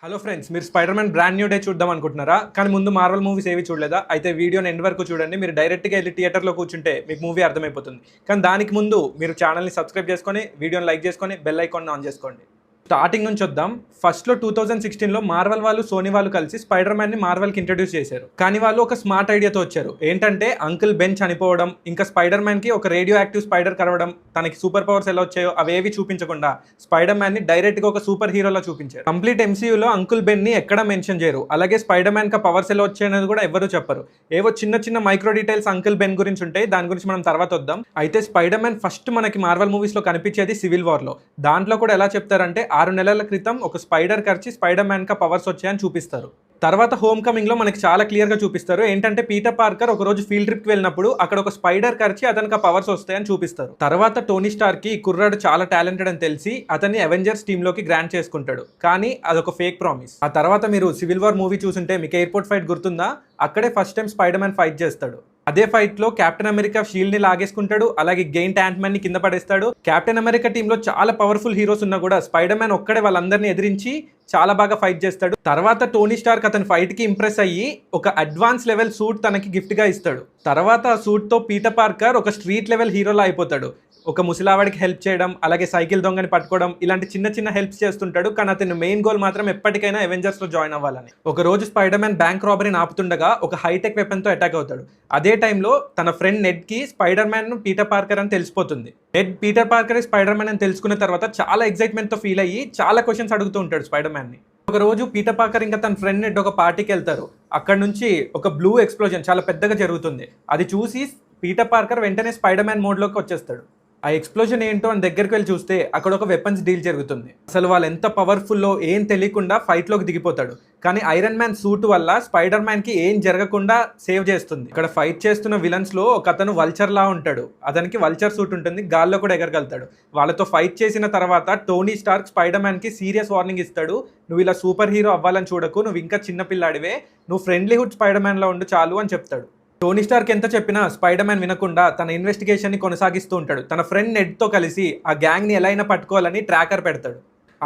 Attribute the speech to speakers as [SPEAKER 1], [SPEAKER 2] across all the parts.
[SPEAKER 1] Hello friends, మీరు spider man brand new day చూద్దాం అనుకుంటున్నారా? కానీ ముందు మార్వెల్ మూవీస్ ఏవి చూడలేదా? అయితే వీడియోని ఎండ్ వరకు చూడండి. మీరు డైరెక్ట్గా వెళ్ళి థియేటర్లో కూర్చుంటే మీకు మూవీ అర్థమైపోతుంది. కానీ దానికి ముందు మీరు ఛానల్ని సబ్స్క్రైబ్ చేసుకొని, వీడియోని లైక్ చేసుకొని, బెల్ ఐకాన్ ఆన్ చేసుకోండి. స్టార్టింగ్ నుంచి వద్దాం. ఫస్ట్లో 2016లో మార్వెల్ వాళ్ళు, సోనీ వాళ్ళు కలిసి స్పైడర్ మ్యాన్ని మార్వెల్కి ఇంట్రడ్యూస్ చేశారు. కానీ వాళ్ళు ఒక స్మార్ట్ ఐడియాతో వచ్చారు. ఏంటంటే అంకుల్ బెన్ చనిపోవడం, ఇంకా స్పైడర్ మ్యాన్కి ఒక రేడియో యాక్టివ్ స్పైడర్ కరవడం, తనకి సూపర్ పవర్స్ ఎలా వచ్చాయో అవేవి చూపించకుండా స్పైడర్ మ్యాన్ని డైరెక్ట్గా ఒక సూపర్ హీరోలా చూపించారు. కంప్లీట్ ఎంసీయూలో అంకుల్ బెన్ని ఎక్కడ మెన్షన్ చేయరు. అలాగే స్పైడర్ మ్యాన్కి పవర్స్ ఎలా వచ్చాయనేది కూడా ఎవరు చెప్పరు. ఏవో చిన్న చిన్న మైక్రో డీటెయిల్స్ అంకుల్ బెన్ గురించి ఉంటాయి. దాని గురించి మనం తర్వాత వద్దాం. అయితే స్పైడర్ మ్యాన్ ఫస్ట్ మనకి మార్వెల్ మూవీస్లో కనిపించేది సివిల్ వార్లో. దాంట్లో కూడా ఎలా చెప్తారంటే 6 నెలల క్రితం ఒక స్పైడర్ కరిచి స్పైడర్ మ్యాన్ కా పవర్స్ వచ్చాయని చూపిస్తారు. తర్వాత హోమ్ కమింగ్ లో మనకి చాలా క్లియర్ గా చూపిస్తారు. ఏంటంటే పీటర్ పార్కర్ ఒక రోజు ఫీల్డ్ ట్రిప్ కి వెళ్ళినప్పుడు అక్కడ ఒక స్పైడర్ కరిచి అతనికి పవర్స్ వస్తాయని చూపిస్తారు. తర్వాత టోనీ స్టార్ కి కుర్రాడు చాలా టాలెంటెడ్ అని తెలిసి అతన్ని అవెంజర్స్ టీమ్ లోకి గ్రాంట్ చేసుకుంటాడు. కానీ అదొక ఫేక్ ప్రామిస్. ఆ తర్వాత మీరు సివిల్ వార్ మూవీ చూసుంటే మీకు ఎయిర్పోర్ట్ ఫైట్ గుర్తుందా? అక్కడే first time spider man fight చేస్తాడు. అదే ఫైట్ లో కెప్టెన్ అమెరికా షీల్డ్ ని లాగేసుకుంటాడు. అలాగే గెయింట్ యాంట్ మ్యాన్ ని కింద పడేస్తాడు. కెప్టెన్ అమెరికా టీమ్ లో చాలా పవర్ఫుల్ హీరోస్ ఉన్నా కూడా స్పైడర్ మ్యాన్ ఒక్కడే వాళ్ళందరినీ ఎదిరించి చాలా బాగా ఫైట్ చేస్తాడు. తర్వాత టోనీ స్టార్క్ అతని ఫైట్ కి ఇంప్రెస్ అయ్యి ఒక అడ్వాన్స్ లెవెల్ సూట్ తనకి గిఫ్ట్ గా ఇస్తాడు. తర్వాత ఆ సూట్ తో పీటర్ పార్కర్ ఒక స్ట్రీట్ లెవెల్ హీరోలా అయిపోతాడు. ఒక ముసలావాడికి హెల్ప్ చేయడం, అలాగే సైకిల్ దొంగని పట్టుకోవడం, ఇలాంటి చిన్న చిన్న హెల్ప్స్ చేస్తుంటాడు. కానీ అతని మెయిన్ గోల్ మాత్రం ఎప్పటికైనా అవెంజర్స్ లో జాయిన్ అవ్వాలని. ఒక రోజు స్పైడర్ మ్యాన్ బ్యాంక్ రాబరీని ఆపుతుండగా ఒక హైటెక్ వెపన్ తో అటాక్ అవుతాడు. అదే టైంలో తన ఫ్రెండ్ నెడ్ కి స్పైడర్ మ్యాన్ పీటర్ పార్కర్ అని తెలిసిపోతుంది. నెడ్ పీటర్ పార్కర్ స్పైడర్ మ్యాన్ అని తెలుసుకున్న తర్వాత చాలా ఎక్సైట్మెంట్ తో ఫీల్ అయ్యి చాలా క్వశ్చన్స్ అడుగుతూ ఉంటాడు స్పైడర్ మ్యాన్ ని. ఒక రోజు పీటర్ పార్కర్ ఇంకా తన ఫ్రెండ్ నెడ్ ఒక పార్టీకి వెళ్తారు. అక్కడ నుంచి ఒక బ్లూ ఎక్స్ప్లోజన్ చాలా పెద్దగా జరుగుతుంది. అది చూసి పీటర్ పార్కర్ వెంటనే స్పైడర్ మ్యాన్ మోడ్లోకి వచ్చేస్తాడు. ఆ ఎక్స్ప్లోజన్ ఏంటో అని దగ్గరికి వెళ్ళి చూస్తే అక్కడ ఒక వెపన్స్ డీల్ జరుగుతుంది. అసలు వాళ్ళు ఎంత పవర్ఫుల్లో ఏం తెలియకుండా ఫైట్లోకి దిగిపోతాడు. కానీ ఐరన్ మ్యాన్ సూట్ వల్ల స్పైడర్ మ్యాన్ కి ఏం జరగకుండా సేవ్ చేస్తుంది. ఇక్కడ ఫైట్ చేస్తున్న విలన్స్ లో ఒక అతను వల్చర్ లా ఉంటాడు. అతనికి వల్చర్ సూట్ ఉంటుంది, గాల్లో కూడా ఎగరగలుగుతాడు. వాళ్ళతో ఫైట్ చేసిన తర్వాత టోనీ స్టార్క్ స్పైడర్ మ్యాన్ కి సీరియస్ వార్నింగ్ ఇస్తాడు. నువ్వు ఇలా సూపర్ హీరో అవ్వాలని చూడకు, నువ్వు ఇంకా చిన్నపిల్లాడివే, నువ్వు ఫ్రెండ్లీహుడ్ స్పైడర్ మ్యాన్ లా ఉండు చాలు అని చెప్తాడు. టోనీ స్టార్క్ ఎంత చెప్పినా స్పైడర్ మ్యాన్ వినకుండా తన ఇన్వెస్టిగేషన్ ని కొనసాగిస్తూ ఉంటాడు. తన ఫ్రెండ్ నెడ్ తో కలిసి ఆ గ్యాంగ్ ని ఎలా అయినా పట్టుకోవాలని ట్రాకర్ పెడతాడు.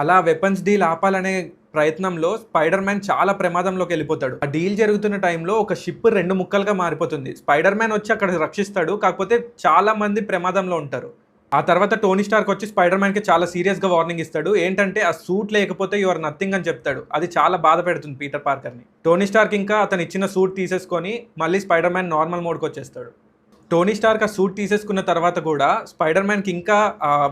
[SPEAKER 1] అలా వెపన్స్ డీల్ ఆపాలనే ప్రయత్నంలో స్పైడర్ మ్యాన్ చాలా ప్రమాదంలోకి వెళ్ళిపోతాడు. ఆ డీల్ జరుగుతున్న టైంలో ఒక షిప్ 2 ముక్కలుగా మారిపోతుంది. స్పైడర్ మ్యాన్ వచ్చి అక్కడ రక్షిస్తాడు. కాకపోతే చాలా మంది ప్రమాదంలో ఉంటారు. ఆ తర్వాత టోనీ స్టార్క్ వచ్చి స్పైడర్ మ్యాన్ కి చాలా సీరియస్ గా వార్నింగ్ ఇస్తాడు. ఏంటంటే ఆ సూట్ లేకపోతే యు ఆర్ నథింగ్ అని చెప్తాడు. అది చాలా బాధ పెడుతుంది పీటర్ పార్కర్ ని. టోనీ స్టార్క్ ఇంకా అతను ఇచ్చిన సూట్ తీసేసుకొని మళ్ళీ స్పైడర్ మ్యాన్ నార్మల్ మోడ్కి వచ్చేస్తాడు. టోనీ స్టార్క్ ఆ సూట్ తీసేసుకున్న తర్వాత కూడా స్పైడర్ మ్యాన్కి ఇంకా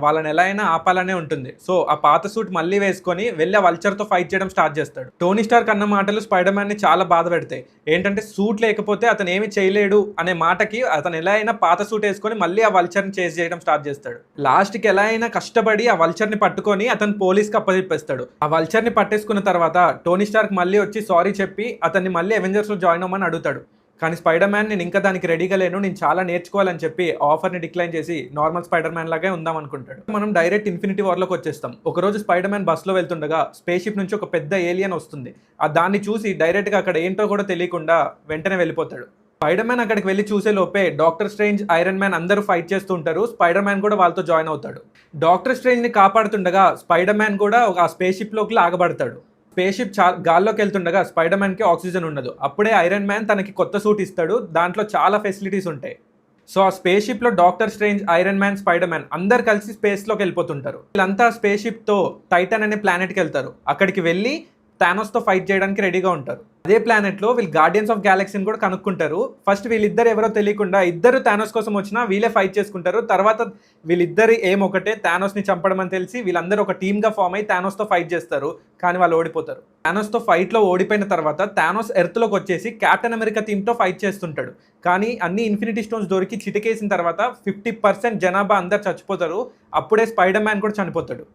[SPEAKER 1] వాళ్ళని ఎలా అయినా ఆపాలనే ఉంటుంది. సో ఆ పాత సూట్ మళ్ళీ వేసుకొని వెళ్ళి ఆ వల్చర్తో ఫైట్ చేయడం స్టార్ట్ చేస్తాడు. టోనీ స్టార్క్ అన్న మాటలు స్పైడర్ మ్యాన్ని చాలా బాధ పెడతాయి. ఏంటంటే సూట్ లేకపోతే అతను ఏమి చేయలేడు అనే మాటకి అతను ఎలా అయినా పాత సూట్ వేసుకొని మళ్ళీ ఆ వల్చర్ని చేజ్ చేయడం స్టార్ట్ చేస్తాడు. లాస్ట్కి ఎలా అయినా కష్టపడి ఆ వల్చర్ని పట్టుకొని అతను పోలీస్కి అప్పచెప్పేస్తాడు. ఆ వల్చర్ని పట్టేసుకున్న తర్వాత టోనీ స్టార్క్ మళ్ళీ వచ్చి సారీ చెప్పి అతన్ని మళ్ళీ అవెంజర్స్లో జాయిన్ అవ్వమని అడుగుతాడు. కానీ స్పైడర్ మ్యాన్ నేను ఇంకా దానికి రెడీగా లేను, నేను చాలా నేర్చుకోవాలని చెప్పి ఆఫర్ని డిక్లైన్ చేసి నార్మల్ స్పైడర్ మ్యాన్ లాగే ఉందాం అనుకుంటాడు. మనం డైరెక్ట్ ఇన్ఫినిటీ వార్లోకి వచ్చేస్తాం. ఒకరోజు స్పైడర్ మ్యాన్ బస్లో వెళ్తుండగా స్పేస్ షిప్ నుంచి ఒక పెద్ద ఏలియన్ వస్తుంది. దాన్ని చూసి డైరెక్ట్గా అక్కడ ఏంటో కూడా తెలియకుండా వెంటనే వెళ్ళిపోతాడు. స్పైడర్ మ్యాన్ అక్కడికి వెళ్ళి చూసే లోపే డాక్టర్ స్ట్రేంజ్, ఐరన్ మ్యాన్ అందరూ ఫైట్ చేస్తూ ఉంటారు. స్పైడర్ మ్యాన్ కూడా వాళ్ళతో జాయిన్ అవుతాడు. డాక్టర్ స్ట్రేంజ్ని కాపాడుతుండగా స్పైడర్ మ్యాన్ కూడా ఒక స్పేస్ షిప్లోకి లాగబడతాడు. స్పేస్ షిప్ గాల్లోకి వెళ్తుండగా స్పైడర్ మ్యాన్కి ఆక్సిజన్ ఉండదు. అప్పుడే ఐరన్ మ్యాన్ తనకి కొత్త సూట్ ఇస్తాడు. దాంట్లో చాలా ఫెసిలిటీస్ ఉంటాయి. సో ఆ స్పేస్ షిప్లో doctor Strange, iron man, spider man అందరు కలిసి స్పేస్లోకి వెళ్ళిపోతుంటారు. వీళ్ళంతా స్పేస్ షిప్తో టైటాన్ అనే ప్లానెట్కి వెళ్తారు. అక్కడికి వెళ్ళి థానోస్తో ఫైట్ చేయడానికి రెడీగా ఉంటారు. అదే ప్లానెట్లో వీళ్ళు గార్డియన్స్ ఆఫ్ గ్యాలక్సీని కూడా కనుక్కుంటారు. ఫస్ట్ వీళ్ళిద్దరు ఎవరో తెలియకుండా ఇద్దరు థానోస్ కోసం వచ్చినా వీళ్ళే ఫైట్ చేసుకుంటారు. తర్వాత వీళ్ళిద్దరి ఏం ఒకటే, థానోస్ని చంపడం అని తెలిసి వీళ్ళందరూ ఒక టీమ్గా ఫామ్ అయ్యి థానోస్తో ఫైట్ చేస్తారు. కానీ వాళ్ళు ఓడిపోతారు. థానోస్తో ఫైట్లో ఓడిపోయిన తర్వాత థానోస్ ఎర్త్లోకి వచ్చేసి కెప్టెన్ అమెరికా టీమ్తో ఫైట్ చేస్తుంటాడు. కానీ అన్ని ఇన్ఫినిటీ స్టోన్స్ దొరికి చిటికేసిన తర్వాత 50% జనాభా అందరు చచ్చిపోతారు. అప్పుడే స్పైడర్ మ్యాన్ కూడా చనిపోతాడు.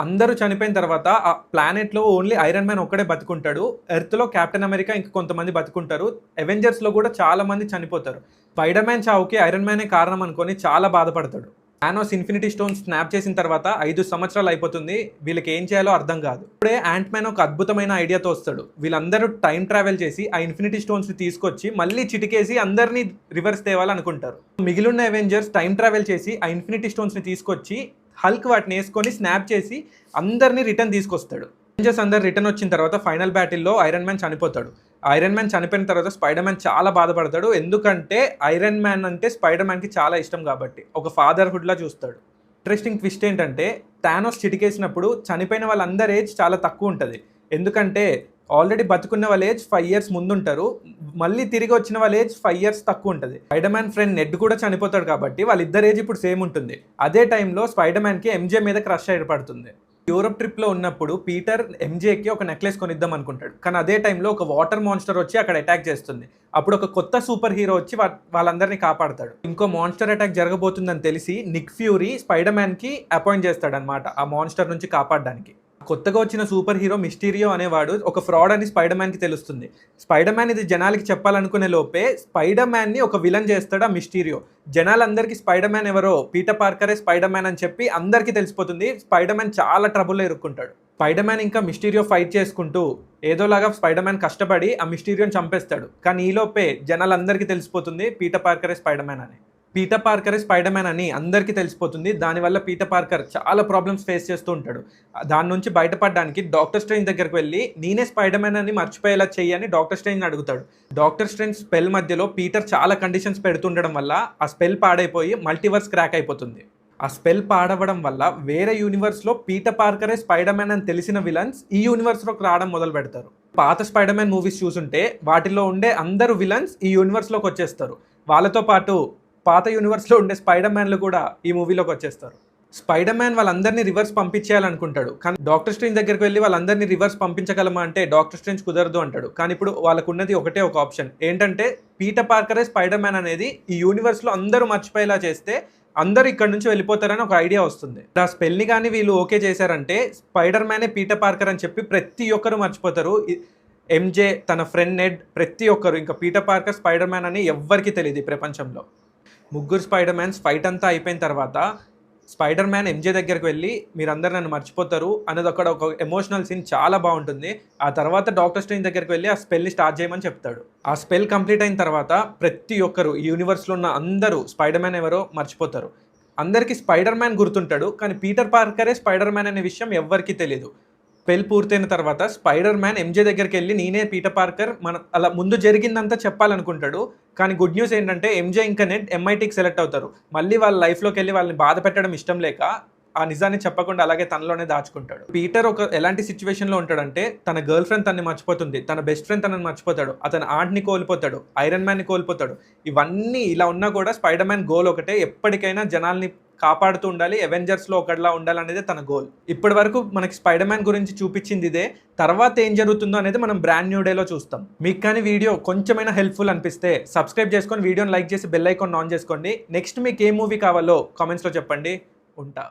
[SPEAKER 1] అందరూ చనిపోయిన తర్వాత ఆ ప్లానెట్లో ఓన్లీ ఐరన్ మ్యాన్ ఒక్కడే బతుకుంటాడు. ఎర్త్లో కెప్టెన్ అమెరికా ఇంకా కొంతమంది బతుకుంటారు. అవెంజర్స్లో కూడా చాలా మంది చనిపోతారు. స్పైడర్ మ్యాన్ చావుకి ఐరన్ మ్యానే కారణం అనుకొని చాలా బాధపడతాడు. థానోస్ ఇన్ఫినిటీ స్టోన్ స్నాప్ చేసిన తర్వాత 5 సంవత్సరాలు అయిపోతుంది. వీళ్ళకి ఏం చేయాలో అర్థం కాదు. ఇప్పుడే యాంట్ మ్యాన్ ఒక అద్భుతమైన ఐడియాతో వస్తాడు. వీళ్ళందరూ టైం ట్రావెల్ చేసి ఆ ఇన్ఫినిటీ స్టోన్స్ తీసుకొచ్చి మళ్ళీ చిటికేసి అందరినీ రివర్స్ తేవాలనుకుంటారు. మిగిలిన అవెంజర్స్ టైం ట్రావెల్ చేసి ఆ ఇన్ఫినిటీ స్టోన్స్ ని తీసుకొచ్చి హల్క్ వాటిని వేసుకొని స్నాప్ చేసి అందరినీ రిటర్న్ తీసుకొస్తాడు. అవెంజర్స్ అందరు రిటర్న్ వచ్చిన తర్వాత ఫైనల్ బ్యాటిల్లో ఐరన్ మ్యాన్ చనిపోతాడు. ఐరన్ మ్యాన్ చనిపోయిన తర్వాత స్పైడర్ మ్యాన్ చాలా బాధపడతాడు. ఎందుకంటే ఐరన్ మ్యాన్ అంటే స్పైడర్ మ్యాన్కి చాలా ఇష్టం కాబట్టి ఒక ఫాదర్హుడ్లా చూస్తాడు. ఇంట్రెస్టింగ్ ట్విస్ట్ ఏంటంటే థానోస్ చిటికేసినప్పుడు చనిపోయిన వాళ్ళందరి ఏజ్ చాలా తక్కువ ఉంటుంది. ఎందుకంటే ఆల్రెడీ బతుకున్న వాళ్ళ ఏజ్ 5 years ముందుంటారు, మళ్ళీ తిరిగి వచ్చిన వాళ్ళ ఏజ్ 5 years తక్కువ ఉంటుంది. స్పైడర్ మ్యాన్ ఫ్రెండ్ నెడ్ కూడా చనిపోతాడు కాబట్టి వాళ్ళిద్దరు ఏజ్ ఇప్పుడు సేమ్ ఉంటుంది. అదే టైంలో స్పైడర్ మ్యాన్కి ఎంజే మీద క్రష్ ఏర్పడుతుంది. యూరోప్ ట్రిప్లో ఉన్నప్పుడు పీటర్ ఎంజేకి ఒక నెక్లెస్ కొనిద్దాం అనుకుంటాడు. కానీ అదే టైంలో ఒక వాటర్ మాన్స్టర్ వచ్చి అక్కడ అటాక్ చేస్తుంది. అప్పుడు ఒక కొత్త సూపర్ హీరో వచ్చి వాళ్ళందరినీ కాపాడతాడు. ఇంకో మాన్స్టర్ అటాక్ జరగబోతుందని తెలిసి నిక్ ఫ్యూరీ స్పైడర్ మ్యాన్కి అపాయింట్ చేస్తాడనమాట ఆ మాన్స్టర్ నుంచి కాపాడడానికి. కొత్తగా వచ్చిన సూపర్ హీరో మిస్టీరియో అనేవాడు ఒక ఫ్రాడ్ అని స్పైడర్ మ్యాన్కి తెలుస్తుంది. స్పైడర్ మ్యాన్ ఇది జనాలకి చెప్పాలనుకునే లోపే స్పైడర్ మ్యాన్ని ఒక విలన్ చేస్తాడు ఆ మిస్టీరియో. జనాలందరికీ స్పైడర్ మ్యాన్ ఎవరో పీటర్ పార్కరే స్పైడర్ మ్యాన్ అని చెప్పి అందరికీ తెలిసిపోతుంది. స్పైడర్ మ్యాన్ చాలా ట్రబుల్లో ఇరుక్కుంటాడు. స్పైడర్ మ్యాన్ ఇంకా మిస్టీరియో ఫైట్ చేసుకుంటూ ఏదోలాగా స్పైడర్ మ్యాన్ కష్టపడి ఆ మిస్టీరియోని చంపేస్తాడు. కానీ ఈలోపే జనాలందరికీ తెలిసిపోతుంది పీటర్ పార్కరే స్పైడర్ మ్యాన్ అని. పీటర్ పార్కరే స్పైడర్ మ్యాన్ అని అందరికీ తెలిసిపోతుంది. దానివల్ల పీటర్ పార్కర్ చాలా ప్రాబ్లమ్స్ ఫేస్ చేస్తూ ఉంటాడు. దాని నుంచి బయటపడడానికి డాక్టర్ స్ట్రేంజ్ దగ్గరికి వెళ్ళి నేనే స్పైడర్ మ్యాన్ అని మర్చిపోయేలా చెయ్యని డాక్టర్ స్ట్రేంజ్ని అడుగుతాడు. డాక్టర్ స్ట్రేంజ్ స్పెల్ మధ్యలో పీటర్ చాలా కండిషన్స్ పెడుతుండడం వల్ల ఆ స్పెల్ పాడైపోయి మల్టీవర్స్ క్రాక్ అయిపోతుంది. ఆ స్పెల్ పాడవడం వల్ల వేరే యూనివర్స్లో పీటర్ పార్కరే స్పైడర్ మ్యాన్ అని తెలిసిన విలన్స్ ఈ యూనివర్స్లోకి రావడం మొదలు పెడతారు. పాత స్పైడర్ మ్యాన్ మూవీస్ చూసుంటే వాటిలో ఉండే అందరు విలన్స్ ఈ యూనివర్స్లోకి వచ్చేస్తారు. వాళ్ళతో పాటు పాత యూనివర్స్లో ఉండే స్పైడర్ మ్యాన్లు కూడా ఈ మూవీలోకి వచ్చేస్తారు. స్పైడర్ మ్యాన్ వాళ్ళందరినీ రివర్స్ పంపించేయాలనుకుంటాడు. కానీ డాక్టర్ స్ట్రేంజ్ దగ్గరికి వెళ్ళి వాళ్ళందరినీ రివర్స్ పంపించగలమా అంటే డాక్టర్ స్ట్రేంజ్ కుదరదు అంటాడు. కానీ ఇప్పుడు వాళ్ళకు ఉన్నది ఒకటే ఒక ఆప్షన్ ఏంటంటే పీటర్ పార్కరే స్పైడర్ మ్యాన్ అనేది ఈ యూనివర్స్లో అందరూ మర్చిపోయేలా చేస్తే అందరూ ఇక్కడ నుంచి వెళ్ళిపోతారని ఒక ఐడియా వస్తుంది. ఆ స్పెల్ని కానీ వీళ్ళు ఓకే చేశారంటే స్పైడర్ మ్యానే పీటర్ పార్కర్ అని చెప్పి ప్రతి ఒక్కరు మర్చిపోతారు. ఎంజే, తన ఫ్రెండ్ నెడ్, ప్రతి ఒక్కరు. ఇంకా పీటర్ పార్కర్ స్పైడర్ మ్యాన్ అని ఎవ్వరికి తెలియదు ఈ ప్రపంచంలో. ముగ్గురు స్పైడర్ మ్యాన్స్ ఫైట్ అంతా అయిపోయిన తర్వాత స్పైడర్ మ్యాన్ ఎంజే దగ్గరికి వెళ్ళి మీరందరూ నన్ను మర్చిపోతారు అనేది అక్కడ ఒక ఎమోషనల్ సీన్ చాలా బాగుంటుంది. ఆ తర్వాత డాక్టర్ స్ట్రేంజ్ దగ్గరికి వెళ్ళి ఆ స్పెల్ని స్టార్ట్ చేయమని చెప్తాడు. ఆ స్పెల్ కంప్లీట్ అయిన తర్వాత ప్రతి ఒక్కరు ఈ యూనివర్స్లో ఉన్న అందరూ స్పైడర్ మ్యాన్ ఎవరో మర్చిపోతారు. అందరికీ స్పైడర్ మ్యాన్ గుర్తుంటాడు, కానీ పీటర్ పార్కరే స్పైడర్ మ్యాన్ అనే విషయం ఎవ్వరికీ తెలియదు. స్పెల్ పూర్తయిన తర్వాత స్పైడర్ మ్యాన్ ఎంజే దగ్గరికి వెళ్ళి నేనే పీటర్ పార్కర్ అలా ముందు జరిగిందంతా చెప్పాలనుకుంటాడు. కానీ గుడ్ న్యూస్ ఏంటంటే ఎంజే ఇంకా నెడ్ MITకి సెలెక్ట్ అవుతారు. మళ్ళీ వాళ్ళ లైఫ్లోకి వెళ్ళి వాళ్ళని బాధ పెట్టడం ఇష్టం లేక ఆ నిజాన్ని చెప్పకుండా అలాగే తనలోనే దాచుకుంటాడు. పీటర్ ఎలాంటి సిచ్యువేషన్లో ఉంటాడంటే తన గర్ల్ ఫ్రెండ్ తనని మర్చిపోతుంది, తన బెస్ట్ ఫ్రెండ్ తనని మర్చిపోతాడు, అతని ఆంట్ని కోల్పోతాడు, ఐరన్ మ్యాన్ని కోల్పోతాడు. ఇవన్నీ ఇలా ఉన్నా కూడా స్పైడర్ మ్యాన్ గోల్ ఒకటే, ఎప్పటికైనా జనాల్ని కాపాడుతూ ఉండాలి, అవెంజర్స్లో ఒకటిలా ఉండాలనేది తన గోల్. ఇప్పటి వరకు మనకి స్పైడర్ మ్యాన్ గురించి చూపించింది ఇదే. తర్వాత ఏం జరుగుతుందో అనేది మనం బ్రాండ్ న్యూ డేలో చూస్తాం. మీకు కానీ వీడియో కొంచెమైనా హెల్ప్ఫుల్ అనిపిస్తే సబ్స్క్రైబ్ చేసుకొని వీడియోని లైక్ చేసి బెల్ ఐకాన్ ఆన్ చేసుకోండి. నెక్స్ట్ మీకు ఏ మూవీ కావాలో కామెంట్స్లో చెప్పండి. ఉంటా.